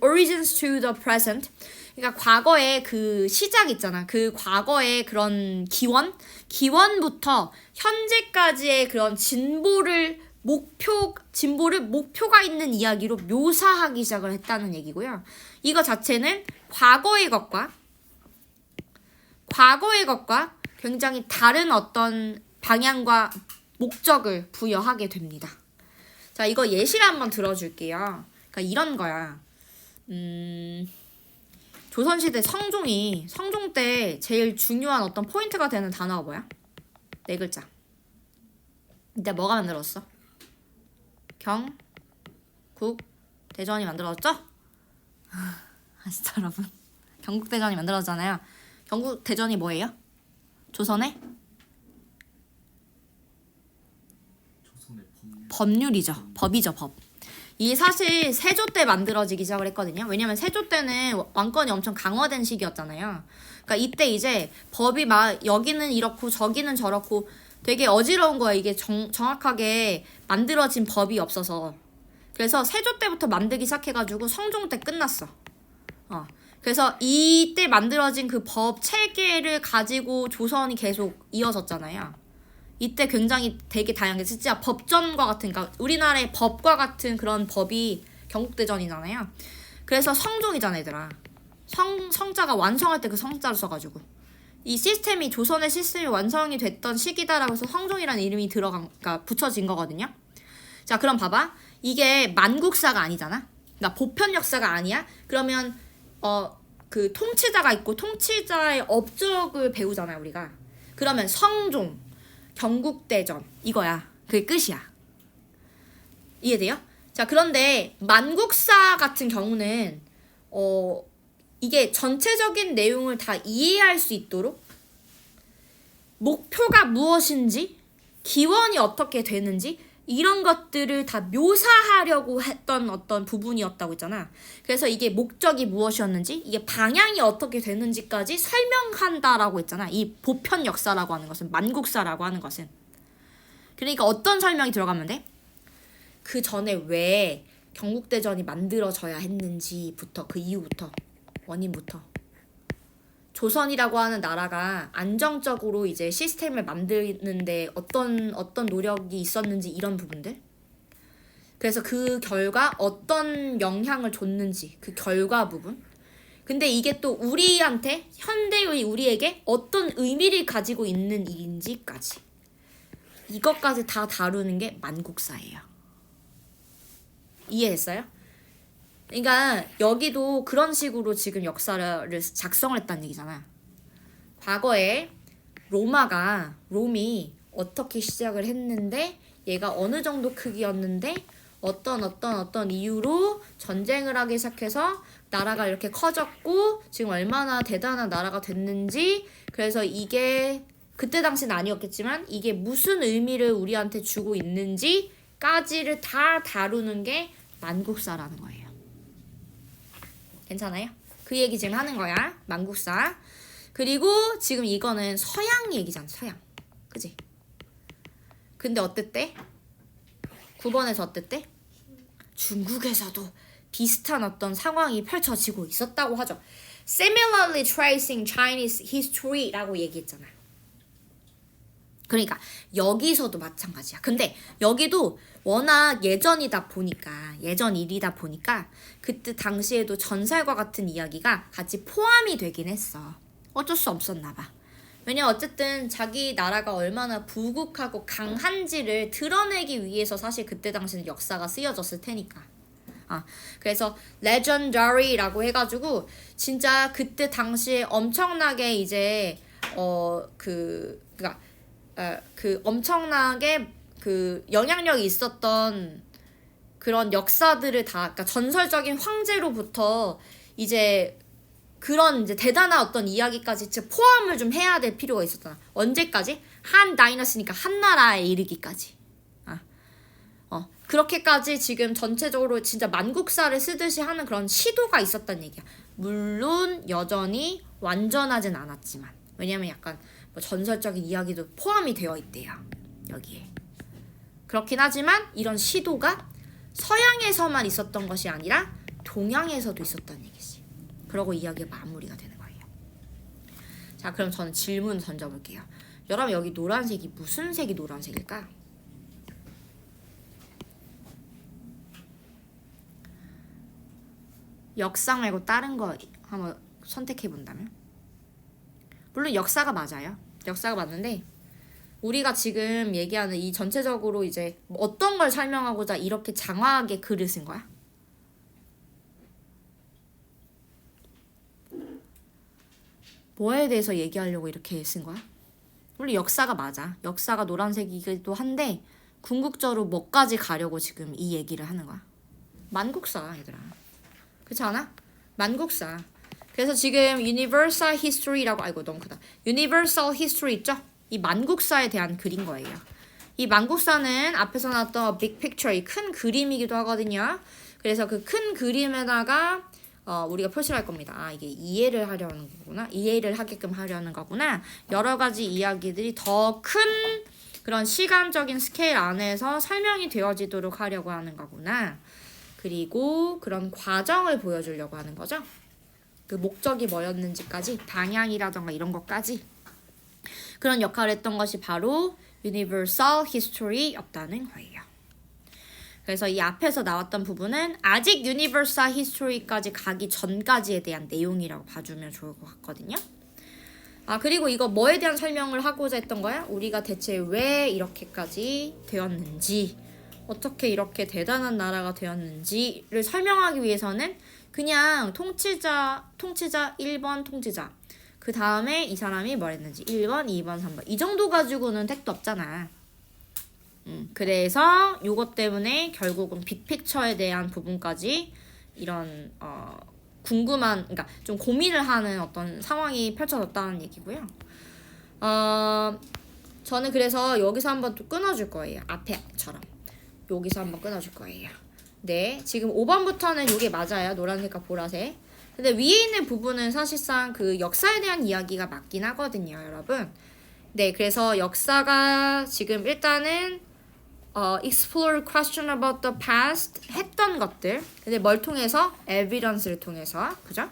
origins to the present. 그러니까 과거의 그 시작 있잖아. 그 과거의 그런 기원부터 현재까지의 그런 진보를 목표가 있는 이야기로 묘사하기 시작을 했다는 얘기고요. 이거 자체는 과거의 것과 굉장히 다른 어떤 방향과 목적을 부여하게 됩니다. 자, 이거 예시를 한번 들어줄게요. 그러니까 이런 거야. 조선시대 성종 때 제일 중요한 어떤 포인트가 되는 단어가 뭐야? 4글자. 이때 뭐가 만들었어? 경국대전이 만들어졌죠? 아시죠 여러분? 경국대전이 만들어졌잖아요. 경국대전이 뭐예요? 조선의 법률이죠. 법이죠, 법. 이게 사실 세조 때 만들어지기 시작을 했거든요. 왜냐면 세조 때는 왕권이 엄청 강화된 시기였잖아요. 그러니까 이때 이제 법이 막 여기는 이렇고 저기는 저렇고 되게 어지러운 거야. 이게 정확하게 만들어진 법이 없어서. 그래서 세조 때부터 만들기 시작해가지고 성종 때 끝났어. 그래서 이때 만들어진 그 법 체계를 가지고 조선이 계속 이어졌잖아요. 이때 굉장히 되게 다양하게 진짜 법전과 같은, 그러니까 우리나라의 법과 같은 그런 법이 경국대전이잖아요. 그래서 성종이잖아 얘들아. 성자가 완성할 때 그 성자를 써가지고 이 시스템이 조선의 시스템이 완성이 됐던 시기다라고 해서 성종이라는 이름이 그러니까 붙여진 거거든요. 자, 그럼 봐봐. 이게 만국사가 아니잖아. 그러니까 보편 역사가 아니야. 그러면 그 통치자가 있고 통치자의 업적을 배우잖아요 우리가. 그러면 성종, 경국대전 이거야. 그게 끝이야. 이해돼요? 자, 그런데 만국사 같은 경우는 이게 전체적인 내용을 다 이해할 수 있도록 목표가 무엇인지, 기원이 어떻게 되는지 이런 것들을 다 묘사하려고 했던 어떤 부분이었다고 했잖아. 그래서 이게 목적이 무엇이었는지, 이게 방향이 어떻게 되는지까지 설명한다라고 했잖아. 이 보편 역사라고 하는 것은, 만국사라고 하는 것은. 그러니까 어떤 설명이 들어가면 돼? 그 전에 왜 경국대전이 만들어져야 했는지부터, 그 이후부터, 원인부터. 조선이라고 하는 나라가 안정적으로 이제 시스템을 만드는데 어떤 노력이 있었는지 이런 부분들. 그래서 그 결과 어떤 영향을 줬는지 그 결과 부분. 근데 이게 또 우리한테, 현대의 우리에게 어떤 의미를 가지고 있는 일인지까지. 이것까지 다 다루는 게 만국사예요. 이해했어요? 그러니까 여기도 그런 식으로 지금 역사를 작성을 했다는 얘기잖아. 과거에 롬이 어떻게 시작을 했는데 얘가 어느 정도 크기였는데 어떤 이유로 전쟁을 하기 시작해서 나라가 이렇게 커졌고 지금 얼마나 대단한 나라가 됐는지 그래서 이게 그때 당시는 아니었겠지만 이게 무슨 의미를 우리한테 주고 있는지까지를 다 다루는 게 만국사라는 거예요. 괜찮아요? 그 얘기 지금 하는 거야. 만국사. 그리고 지금 이거는 서양 얘기잖아. 서양. 그지? 근데 어땠대? 9번에서 어땠대? 중국에서도 비슷한 어떤 상황이 펼쳐지고 있었다고 하죠. Similarly tracing Chinese history라고 얘기했잖아. 그러니까 여기서도 마찬가지야. 근데 여기도 워낙 예전 일이다 보니까 그때 당시에도 전설과 같은 이야기가 같이 포함이 되긴 했어. 어쩔 수 없었나 봐. 왜냐면 어쨌든 자기 나라가 얼마나 부국하고 강한지를 드러내기 위해서 사실 그때 당시는 역사가 쓰여졌을 테니까. 그래서 legendary라고 해가지고 진짜 그때 당시에 엄청나게 이제 그 엄청나게 그 영향력이 있었던 그런 역사들을 다, 그러니까 전설적인 황제로부터 이제 그런 이제 대단한 어떤 이야기까지 진짜 포함을 좀 해야 될 필요가 있었잖아. 언제까지? 한 다이너스니까 한 나라에 이르기까지. 그렇게까지 지금 전체적으로 진짜 만국사를 쓰듯이 하는 그런 시도가 있었단 얘기야. 물론 여전히 완전하진 않았지만. 왜냐면 약간 뭐 전설적인 이야기도 포함이 되어 있대요. 여기에. 그렇긴 하지만 이런 시도가 서양에서만 있었던 것이 아니라 동양에서도 있었다는 얘기지. 그러고 이야기가 마무리가 되는 거예요. 자, 그럼 저는 질문 던져볼게요. 여러분 여기 노란색이 무슨 색이 노란색일까? 역사 말고 다른 거 한번 선택해 본다면? 물론 역사가 맞아요. 역사가 맞는데 우리가 지금 얘기하는 이 전체적으로 이제 어떤 걸 설명하고자 이렇게 장황하게 글을 쓴 거야? 뭐에 대해서 얘기하려고 이렇게 쓴 거야? 물론 역사가 맞아. 역사가 노란색이기도 한데 궁극적으로 뭐까지 가려고 지금 이 얘기를 하는 거야? 만국사 얘들아. 그렇지 않아? 만국사. 그래서 지금 Universal History라고 너무 크다. Universal History 있죠? 이 만국사에 대한 글인 거예요. 이 만국사는 앞에서 나왔던 Big Picture, 이 큰 그림이기도 하거든요. 그래서 그 큰 그림에다가 우리가 표시를 할 겁니다. 이게 이해를 하려는 거구나. 이해를 하게끔 하려는 거구나. 여러 가지 이야기들이 더 큰 그런 시간적인 스케일 안에서 설명이 되어지도록 하려고 하는 거구나. 그리고 그런 과정을 보여주려고 하는 거죠. 그 목적이 뭐였는지까지, 방향이라던가 이런 것까지 그런 역할을 했던 것이 바로 Universal History였다는 거예요. 그래서 이 앞에서 나왔던 부분은 아직 Universal History까지 가기 전까지에 대한 내용이라고 봐주면 좋을 것 같거든요. 그리고 이거 뭐에 대한 설명을 하고자 했던 거야? 우리가 대체 왜 이렇게까지 되었는지, 어떻게 이렇게 대단한 나라가 되었는지를 설명하기 위해서는 그냥 통치자 1번 통치자, 그 다음에 이 사람이 뭘 했는지 1번, 2번, 3번 이 정도 가지고는 택도 없잖아. 그래서 요것 때문에 결국은 빅픽처에 대한 부분까지 이런 궁금한, 그러니까 좀 고민을 하는 어떤 상황이 펼쳐졌다는 얘기고요. 저는 그래서 여기서 한번 또 끊어줄 거예요. 앞에처럼 여기서 한번 끊어줄 거예요. 네, 지금 5번부터는 이게 맞아요. 노란색과 보라색. 근데 위에 있는 부분은 사실상 그 역사에 대한 이야기가 맞긴 하거든요, 여러분. 네, 그래서 역사가 지금 일단은 explore question about the past 했던 것들. 근데 뭘 통해서? evidence를 통해서. 그죠?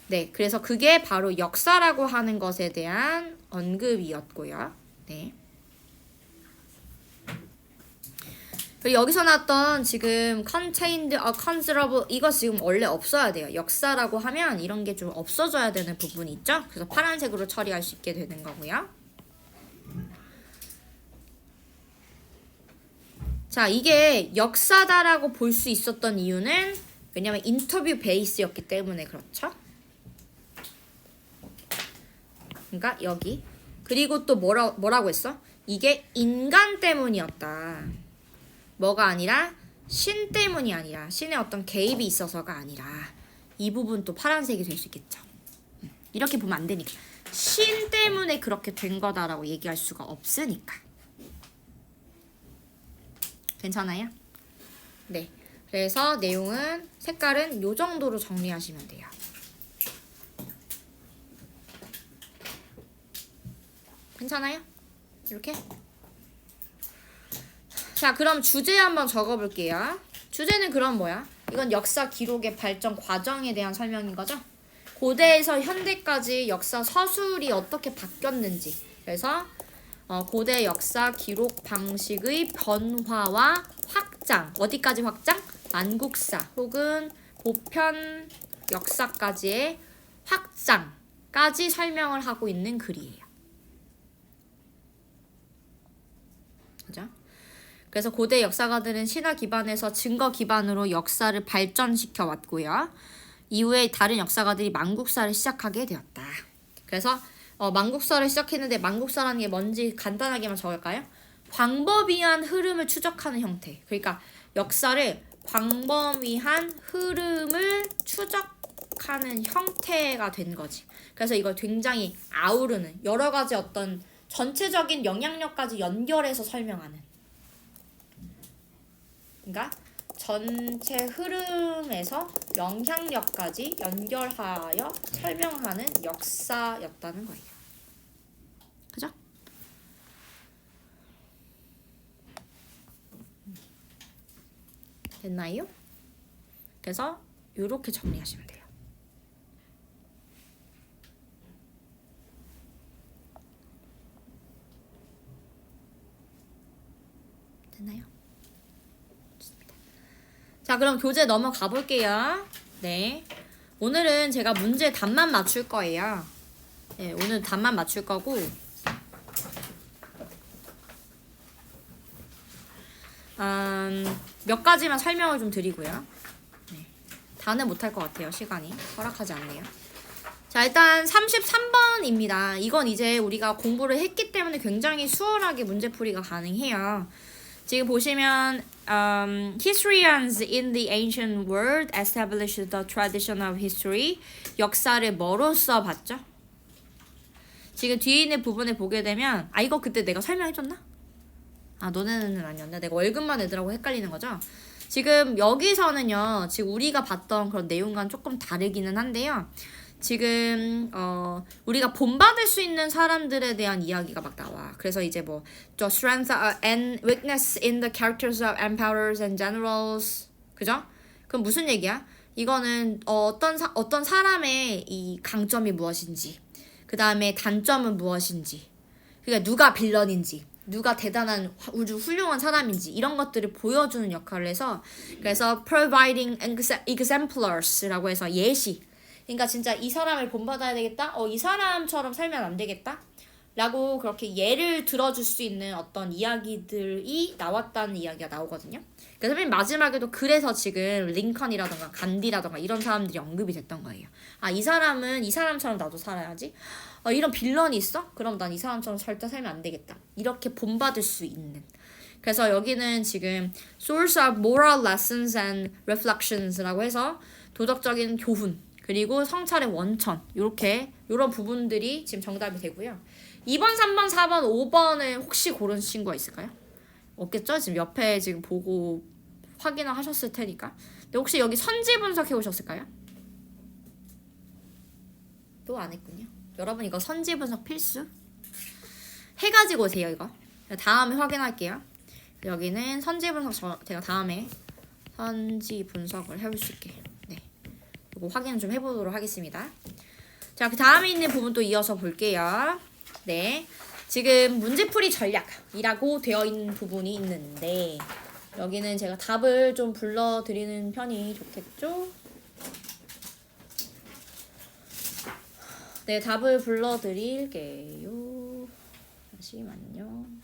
네, 그래서 그게 바로 역사라고 하는 것에 대한 언급이었고요. 네. 그리고 여기서 나왔던 지금 contained, considerable 이거 지금 원래 없어야 돼요. 역사라고 하면 이런 게 좀 없어져야 되는 부분이 있죠. 그래서 파란색으로 처리할 수 있게 되는 거고요. 자, 이게 역사다라고 볼 수 있었던 이유는 왜냐면 인터뷰 베이스였기 때문에 그렇죠. 그러니까 여기. 그리고 또 뭐라고 했어? 이게 인간 때문이었다. 뭐가 아니라 신 때문이 아니라 신의 어떤 개입이 있어서가 아니라 이 부분 또 파란색이 될 수 있겠죠. 이렇게 보면 안 되니까. 신 때문에 그렇게 된 거다라고 얘기할 수가 없으니까. 괜찮아요? 네. 그래서 내용은 색깔은 요 정도로 정리하시면 돼요. 괜찮아요? 이렇게? 자, 그럼 주제 한번 적어볼게요. 주제는 그럼 뭐야? 이건 역사 기록의 발전 과정에 대한 설명인 거죠? 고대에서 현대까지 역사 서술이 어떻게 바뀌었는지. 그래서 고대 역사 기록 방식의 변화와 확장. 어디까지 확장? 만국사 혹은 보편 역사까지의 확장까지 설명을 하고 있는 글이에요. 그죠? 그래서 고대 역사가들은 신화 기반에서 증거 기반으로 역사를 발전시켜 왔고요. 이후에 다른 역사가들이 만국사를 시작하게 되었다. 그래서 만국사를 시작했는데 만국사라는 게 뭔지 간단하게만 적을까요? 광범위한 흐름을 추적하는 형태. 그러니까 역사를 광범위한 흐름을 추적하는 형태가 된 거지. 그래서 이걸 굉장히 아우르는 여러 가지 어떤 전체적인 영향력까지 연결해서 설명하는. 그러니까 전체 흐름에서 영향력까지 연결하여 설명하는 역사였다는 거예요. 그죠? 됐나요? 그래서 이렇게 정리하시면 돼요. 됐나요? 좋습니다. 자, 그럼 교재 넘어가 볼게요. 네. 오늘은 제가 문제 답만 맞출 거예요. 네, 오늘 답만 맞출 거고. 몇 가지만 설명을 좀 드리고요. 네. 다는 못할 것 같아요. 시간이 허락하지 않네요. 자, 일단 33번입니다. 이건 이제 우리가 공부를 했기 때문에 굉장히 수월하게 문제풀이가 가능해요. 지금 보시면 Historians in the ancient world established the tradition of history. 역사를 뭐로써 봤죠? 지금 뒤에 있는 부분을 보게 되면 이거 그때 내가 설명해줬나? 너네는 아니었나? 내가 월급만 애들하고 헷갈리는 거죠? 지금 여기서는요. 지금 우리가 봤던 그런 내용과는 조금 다르기는 한데요. 지금 우리가 본받을 수 있는 사람들에 대한 이야기가 막 나와. 그래서 이제 뭐 the strength and weakness in the characters of emperors and generals. 그죠? 그럼 무슨 얘기야? 이거는 어떤 사람의 이 강점이 무엇인지, 그 다음에 단점은 무엇인지, 그러니까 누가 빌런인지, 누가 대단한 아주 훌륭한 사람인지 이런 것들을 보여주는 역할을 해서, 그래서 providing exemplars라고 해서 예시. 그러니까 진짜 이 사람을 본받아야 되겠다? 이 사람처럼 살면 안 되겠다? 라고 그렇게 예를 들어줄 수 있는 어떤 이야기들이 나왔다는 이야기가 나오거든요. 그래서 맨 마지막에도 그래서 지금 링컨이라던가 간디라던가 이런 사람들이 언급이 됐던 거예요. 이 사람은 이 사람처럼 나도 살아야지. 이런 빌런이 있어? 그럼 난 이 사람처럼 절대 살면 안 되겠다. 이렇게 본받을 수 있는. 그래서 여기는 지금 source of moral lessons and reflections라고 해서 도덕적인 교훈, 그리고 성찰의 원천, 요런 부분들이 지금 정답이 되고요. 2번, 3번, 4번, 5번은 혹시 고른 친구가 있을까요? 없겠죠? 지금 옆에 지금 보고 확인을 하셨을 테니까. 근데 혹시 여기 선지 분석해 오셨을까요? 또 안 했군요. 여러분 이거 선지 분석 필수? 해가지고 오세요 이거. 다음에 확인할게요. 여기는 선지 분석 제가 다음에 선지 분석을 해볼 수 있게. 이거 확인을 좀 해보도록 하겠습니다. 자, 그 다음에 있는 부분 또 이어서 볼게요. 네, 지금 문제풀이 전략이라고 되어 있는 부분이 있는데 여기는 제가 답을 좀 불러드리는 편이 좋겠죠? 네, 답을 불러드릴게요. 잠시만요.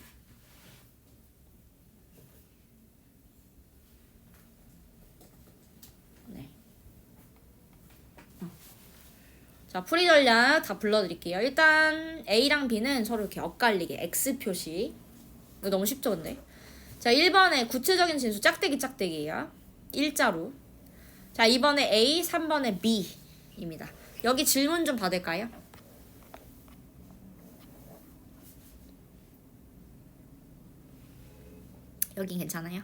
자, 풀이 전략 다 불러드릴게요. 일단 A랑 B는 서로 이렇게 엇갈리게 X 표시 이거 너무 쉽죠 근데. 자 1번에 구체적인 진수 짝대기 짝대기예요. 일자로. 자 2번에 A, 3번에 B입니다. 여기 질문 좀 받을까요? 여긴 괜찮아요?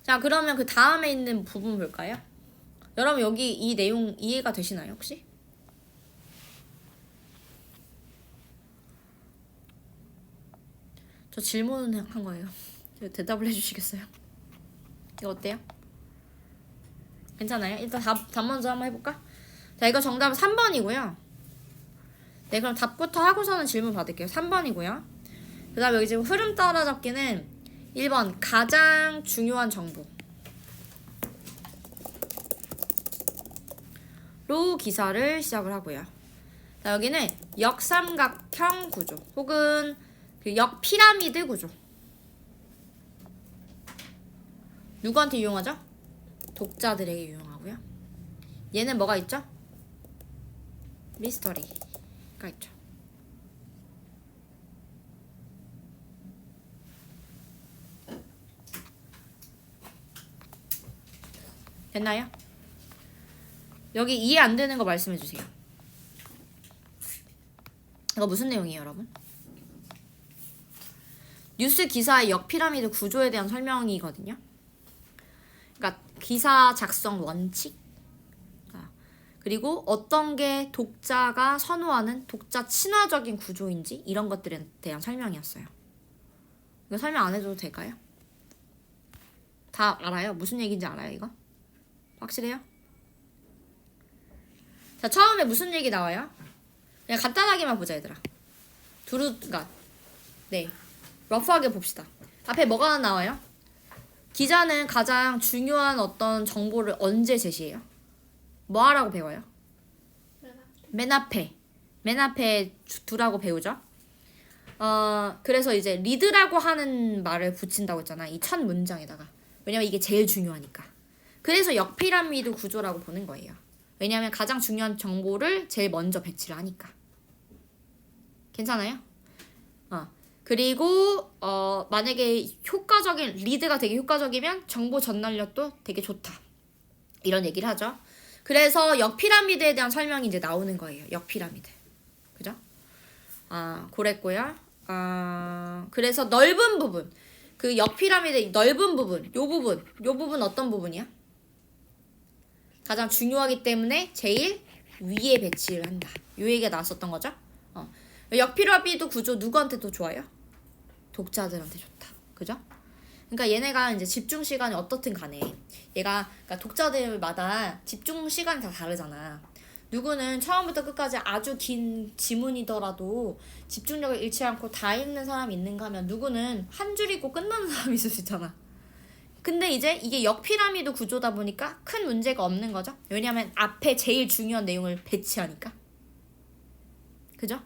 자 그러면 그 다음에 있는 부분 볼까요? 여러분 여기 이 내용 이해가 되시나요 혹시? 저 질문한 거예요. 대답을 해주시겠어요? 이거 어때요? 괜찮아요? 일단 답 먼저 한번 해볼까? 자 이거 정답은 3번이고요. 네 그럼 답부터 하고서는 질문 받을게요. 3번이고요. 그 다음에 여기 지금 흐름 따라잡기는 1번 가장 중요한 정보 로 기사를 시작을 하고요. 자 여기는 역삼각형 구조 혹은 그 역피라미드 구조 누구한테 유용하죠? 독자들에게 유용하고요. 얘는 뭐가 있죠? 미스터리가 있죠. 됐나요? 여기 이해 안 되는 거 말씀해 주세요. 이거 무슨 내용이에요, 여러분? 뉴스 기사의 역피라미드 구조에 대한 설명이거든요. 그러니까 기사 작성 원칙 그리고 어떤 게 독자가 선호하는 독자 친화적인 구조인지 이런 것들에 대한 설명이었어요. 이거 설명 안 해줘도 될까요? 다 알아요? 무슨 얘기인지 알아요, 이거? 확실해요? 자, 처음에 무슨 얘기 나와요? 그냥 간단하게만 보자, 얘들아. 그러니까 네, 러프하게 봅시다. 앞에 뭐가 나와요? 기자는 가장 중요한 어떤 정보를 언제 제시해요? 뭐 하라고 배워요? 맨 앞에 두라고 배우죠? 그래서 이제 리드라고 하는 말을 붙인다고 했잖아. 이 첫 문장에다가. 왜냐면 이게 제일 중요하니까. 그래서 역피라미드 구조라고 보는 거예요. 왜냐면 가장 중요한 정보를 제일 먼저 배치를 하니까. 괜찮아요? 그리고 만약에 효과적인 리드가 되게 효과적이면 정보 전달력도 되게 좋다. 이런 얘기를 하죠. 그래서 역피라미드에 대한 설명이 이제 나오는 거예요. 역피라미드. 그죠? 그랬고요. 그래서 넓은 부분. 그 역피라미드 넓은 부분. 요 부분 어떤 부분이야? 가장 중요하기 때문에 제일 위에 배치를 한다. 요 얘기가 나왔었던 거죠? 역피라미드 구조 누구한테 더 좋아요? 독자들한테 좋다. 그죠? 그러니까 얘네가 이제 집중 시간이 어떻든 간에 얘가 그러니까 독자들마다 집중 시간이 다 다르잖아. 누구는 처음부터 끝까지 아주 긴 지문이더라도 집중력을 잃지 않고 다 읽는 사람이 있는가 하면 누구는 한 줄 읽고 끝나는 사람이 있을 수 있잖아. 근데 이제 이게 역피라미드 구조다 보니까 큰 문제가 없는 거죠. 왜냐면 앞에 제일 중요한 내용을 배치하니까. 그죠?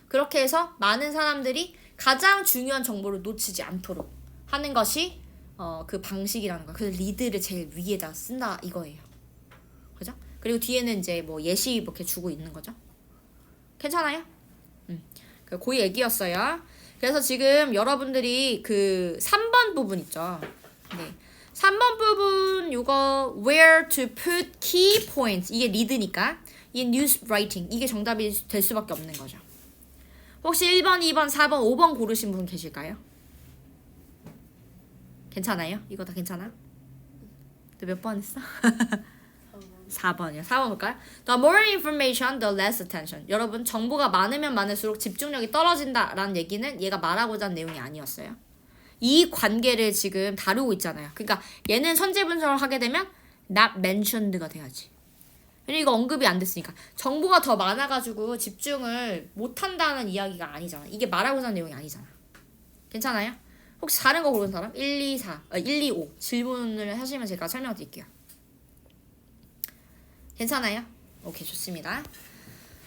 그렇게 해서 많은 사람들이 가장 중요한 정보를 놓치지 않도록 하는 것이 그 방식이라는 거야. 그래서 리드를 제일 위에다 쓴다 이거예요. 그죠? 그리고 뒤에는 이제 뭐 예시 이렇게 주고 있는 거죠. 괜찮아요? 그 얘기였어요. 그래서 지금 여러분들이 그 3번 부분 있죠. 네. 3번 부분 요거 where to put key points 이게 리드니까 이게 news writing 이게 정답이 될 수밖에 없는 거죠. 혹시 1번, 2번, 4번, 5번 고르신 분 계실까요? 괜찮아요? 이거 다 괜찮아? 너 몇 번 했어? 4번이요. 4번 볼까요? The more information, the less attention. 여러분 정보가 많으면 많을수록 집중력이 떨어진다라는 얘기는 얘가 말하고자 하는 내용이 아니었어요. 이 관계를 지금 다루고 있잖아요. 그러니까 얘는 선제 분석을 하게 되면 not mentioned가 돼야지. 왜냐면 이거 언급이 안 됐으니까. 정보가 더 많아가지고 집중을 못한다는 이야기가 아니잖아. 이게 말하고자 하는 내용이 아니잖아. 괜찮아요? 혹시 다른 거 고른 사람? 1, 2, 5 질문을 하시면 제가 설명 드릴게요. 괜찮아요? 오케이, 좋습니다.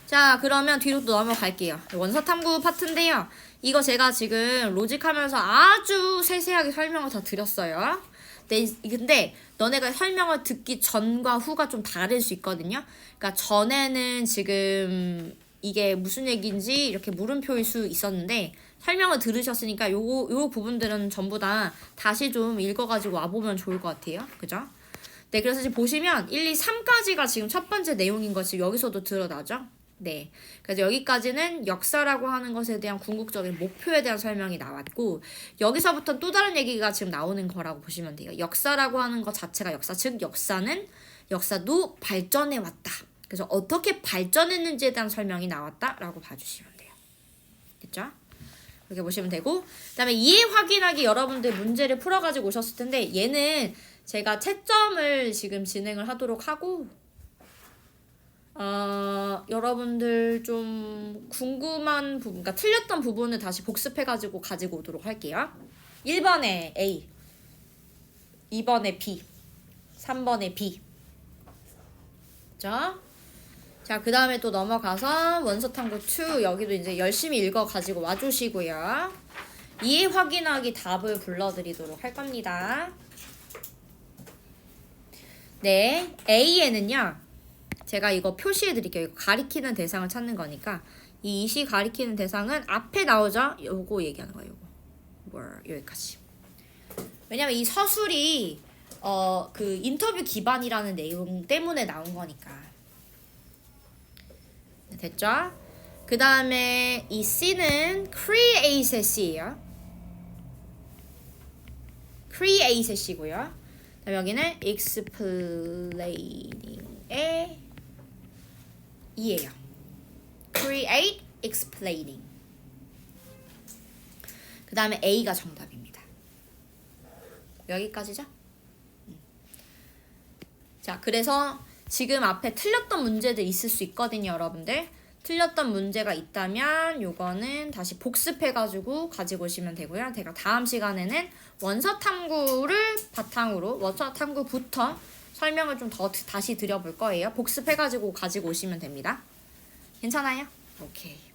자, 그러면 뒤로 또 넘어갈게요. 원서 탐구 파트인데요. 이거 제가 지금 로직하면서 아주 세세하게 설명을 다 드렸어요. 근데 너네가 설명을 듣기 전과 후가 좀 다를 수 있거든요. 그러니까 전에는 지금 이게 무슨 얘기인지 이렇게 물음표일 수 있었는데 설명을 들으셨으니까 요 부분들은 전부 다 다시 좀 읽어가지고 와보면 좋을 것 같아요. 그죠? 네, 그래서 지금 보시면 1, 2, 3까지가 지금 첫 번째 내용인 것이 여기서도 드러나죠? 네. 그래서 여기까지는 역사라고 하는 것에 대한 궁극적인 목표에 대한 설명이 나왔고, 여기서부터 또 다른 얘기가 지금 나오는 거라고 보시면 돼요. 역사라고 하는 것 자체가 역사, 즉 역사도 발전해 왔다. 그래서 어떻게 발전했는지에 대한 설명이 나왔다라고 봐주시면 돼요. 됐죠? 그렇게 보시면 되고, 그 다음에 이해 확인하기 여러분들 문제를 풀어가지고 오셨을 텐데, 얘는 제가 채점을 지금 진행을 하도록 하고, 여러분들 좀 궁금한 부분, 그러니까 틀렸던 부분을 다시 복습해가지고 가지고 오도록 할게요. 1번에 A, 2번에 B, 3번에 B. 자, 그 다음에 또 넘어가서 원서탐구 2, 여기도 이제 열심히 읽어가지고 와주시고요. 이해 확인하기 답을 불러드리도록 할 겁니다. 네, A에는요. 제가 이거 표시해 드릴게요. 이거 가리키는 대상을 찾는 거니까 이 이시 가리키는 대상은 앞에 나오죠? 요거 얘기하는 거예요. 여기까지. 왜냐면 이 서술이 그 인터뷰 기반이라는 내용 때문에 나온 거니까. 됐죠? 그 다음에 이 C는 create의 C예요. create의 C고요. 그다음에 여기는 explaining의 E예요. create, explaining. 그 다음에 A가 정답입니다. 여기까지죠? 자, 그래서 지금 앞에 틀렸던 문제들 있을 수 있거든요, 여러분들. 틀렸던 문제가 있다면 요거는 다시 복습해가지고 가지고 오시면 되고요. 제가 다음 시간에는 원서 탐구를 바탕으로 원서 탐구부터 설명을 좀 더 다시 드려볼 거예요. 복습해가지고 가지고 오시면 됩니다. 괜찮아요? 오케이.